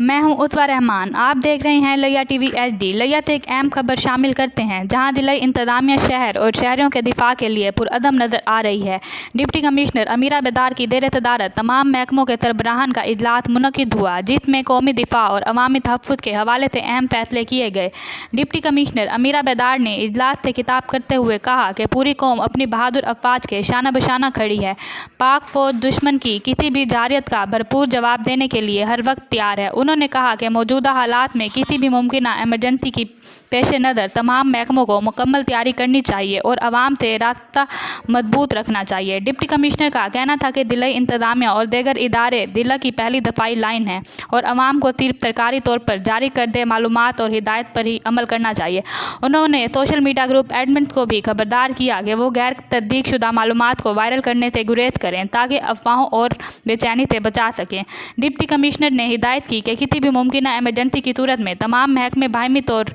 میں ہوں عطوہ رحمان، آپ دیکھ رہے ہیں لیا ٹی وی ایچ ڈی۔ لیا سے ایک اہم خبر شامل کرتے ہیں، جہاں ضلعی انتظامیہ شہر اور شہریوں کے دفاع کے لیے پرعزم نظر آ رہی ہے۔ ڈپٹی کمشنر امیرہ بیدار کی زیر صدارت تمام محکموں کے سربراہان کا اجلاس منعقد ہوا، جس میں قومی دفاع اور عوامی تحفظ کے حوالے سے اہم فیصلے کیے گئے۔ ڈپٹی کمشنر امیرہ بیدار نے اجلاس سے خطاب کرتے ہوئے کہا کہ پوری قوم اپنی بہادر افواج کے شانہ بشانہ کھڑی ہے۔ پاک فوج دشمن کی کسی بھی جارحیت کا بھرپور جواب دینے کے لیے ہر وقت تیار ہے۔ انہوں نے کہا کہ موجودہ حالات میں کسی بھی ممکنہ ایمرجنسی کے پیش نظر تمام محکموں کو مکمل تیاری کرنی چاہیے اور عوام سے رابطہ مضبوط رکھنا چاہیے۔ ڈپٹی کمشنر کا کہنا تھا کہ ضلعی انتظامیہ اور دیگر ادارے ضلع کی پہلی دفاعی لائن ہیں اور عوام کو صرف سرکاری طور پر جاری کردہ معلومات اور ہدایات پر ہی عمل کرنا چاہیے۔ انہوں نے سوشل میڈیا گروپ ایڈمنز کو بھی خبردار کیا کہ وہ غیر تصدیق شدہ معلومات کو وائرل کرنے سے گریز کریں تاکہ افواہوں اور بے چینی سے بچا سکیں۔ ڈپٹی کمشنر نے ہدایت کی کہ کسی بھی ممکنہ ایمرجنسی کی صورت میں تمام محکمے باہمی طور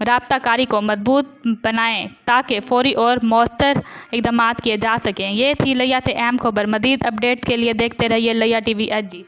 رابطہ کاری کو مضبوط بنائیں تاکہ فوری اور مؤثر اقدامات کیے جا سکیں۔ یہ تھی لیا سے اہم خبر۔ مزید اپ ڈیٹس کے لیے دیکھتے رہیے لیا ٹی وی ایچ ڈی۔